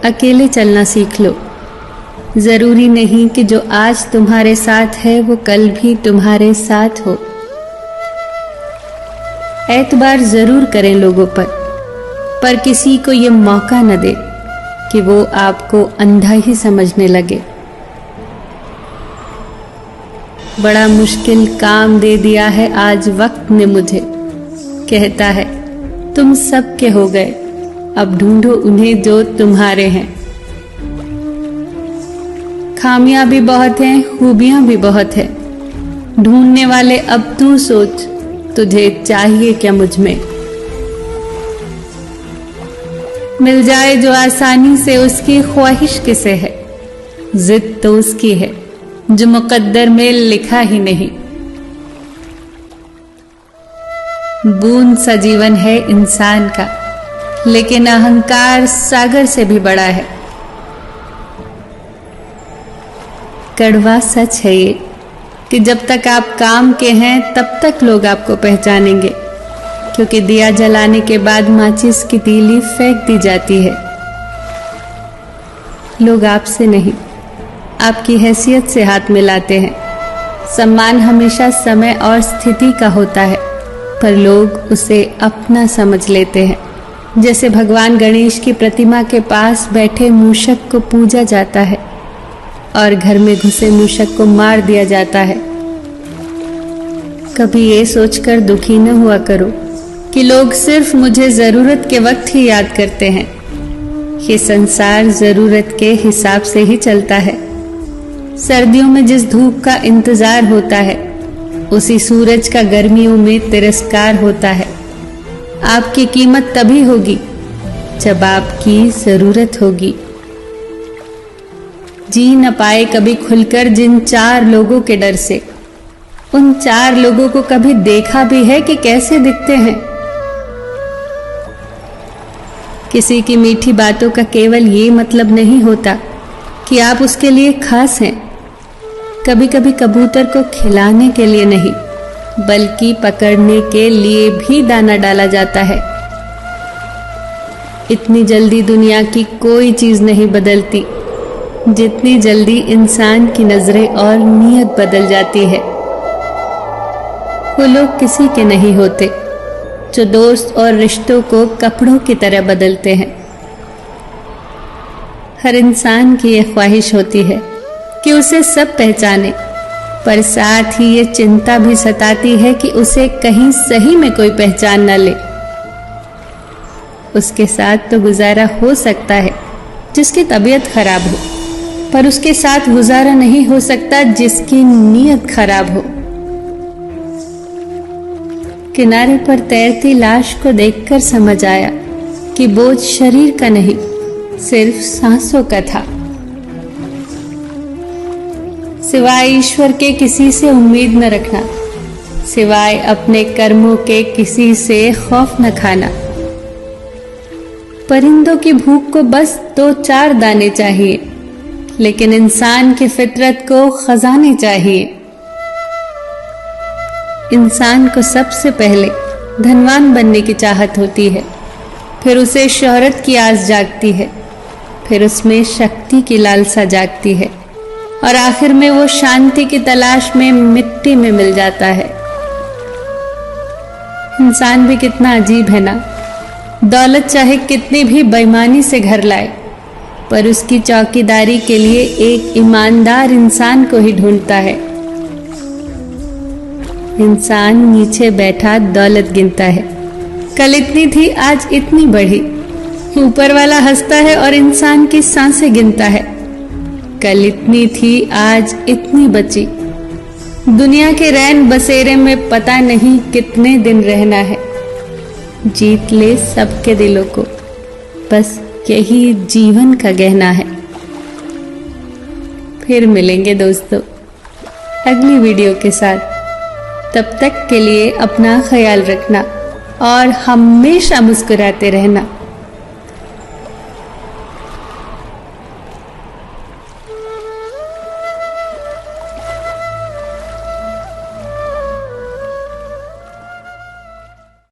अकेले चलना सीख लो। जरूरी नहीं कि जो आज तुम्हारे साथ है वो कल भी तुम्हारे साथ हो। एतबार जरूर करें लोगों पर किसी को ये मौका न दे कि वो आपको अंधा ही समझने लगे। बड़ा मुश्किल काम दे दिया है आज वक्त ने मुझे, कहता है तुम सबके हो गए, अब ढूंढो उन्हें जो तुम्हारे हैं। खामियां भी बहुत हैं, खूबियां भी बहुत है, ढूंढने वाले अब तू सोच, तुझे चाहिए क्या मुझ में। मिल जाए जो आसानी से उसकी ख्वाहिश किसे है, जिद तो उसकी है जो मुकद्दर में लिखा ही नहीं। बूंद सा जीवन है इंसान का, लेकिन अहंकार सागर से भी बड़ा है। कड़वा सच है ये कि जब तक आप काम के हैं तब तक लोग आपको पहचानेंगे, क्योंकि दिया जलाने के बाद माचिस की तीली फेंक दी जाती है। लोग आपसे नहीं, आपकी हैसियत से हाथ मिलाते हैं। सम्मान हमेशा समय और स्थिति का होता है, पर लोग उसे अपना समझ लेते हैं। जैसे भगवान गणेश की प्रतिमा के पास बैठे मूषक को पूजा जाता है और घर में घुसे मूषक को मार दिया जाता है। कभी ये सोचकर दुखी न हुआ करो कि लोग सिर्फ मुझे जरूरत के वक्त ही याद करते हैं। ये संसार जरूरत के हिसाब से ही चलता है। सर्दियों में जिस धूप का इंतजार होता है, उसी सूरज का गर्मियों में तिरस्कार होता है। आपकी कीमत तभी होगी जब आपकी जरूरत होगी। जी न पाए कभी खुलकर जिन 4 लोगों के डर से, उन 4 लोगों को कभी देखा भी है कि कैसे दिखते हैं। किसी की मीठी बातों का केवल ये मतलब नहीं होता कि आप उसके लिए खास हैं। कभी कभी कबूतर को खिलाने के लिए नहीं, बल्कि पकड़ने के लिए भी दाना डाला जाता है। इतनी जल्दी दुनिया की कोई चीज नहीं बदलती जितनी जल्दी इंसान की नजरें और नीयत बदल जाती है। वो लोग किसी के नहीं होते जो दोस्त और रिश्तों को कपड़ों की तरह बदलते हैं। हर इंसान की यह ख्वाहिश होती है कि उसे सब पहचाने, पर साथ ही ये चिंता भी सताती है कि उसे कहीं सही में कोई पहचान न ले। उसके साथ तो गुजारा हो सकता है जिसकी तबीयत खराब हो, पर उसके साथ गुजारा नहीं हो सकता जिसकी नीयत खराब हो। किनारे पर तैरती लाश को देखकर समझ आया कि बोझ शरीर का नहीं, सिर्फ सांसों का था। सिवाय ईश्वर के किसी से उम्मीद न रखना, सिवाय अपने कर्मों के किसी से खौफ न खाना। परिंदों की भूख को बस 2-4 दाने चाहिए, लेकिन इंसान की फितरत को खजाने चाहिए। इंसान को सबसे पहले धनवान बनने की चाहत होती है, फिर उसे शोहरत की आस जागती है, फिर उसमें शक्ति की लालसा जागती है, और आखिर में वो शांति की तलाश में मिट्टी में मिल जाता है। इंसान भी कितना अजीब है ना। दौलत चाहे कितनी भी बेईमानी से घर लाए, पर उसकी चौकीदारी के लिए एक ईमानदार इंसान को ही ढूंढता है। इंसान नीचे बैठा दौलत गिनता है, कल इतनी थी आज इतनी बढ़ी। ऊपर वाला हंसता है और इंसान की सांसें गिनता है, कल इतनी थी आज इतनी बची। दुनिया के रैन बसेरे में पता नहीं कितने दिन रहना है। जीत ले सबके दिलों को, बस यही जीवन का गहना है। फिर मिलेंगे दोस्तों अगली वीडियो के साथ। तब तक के लिए अपना ख्याल रखना और हमेशा मुस्कुराते रहना।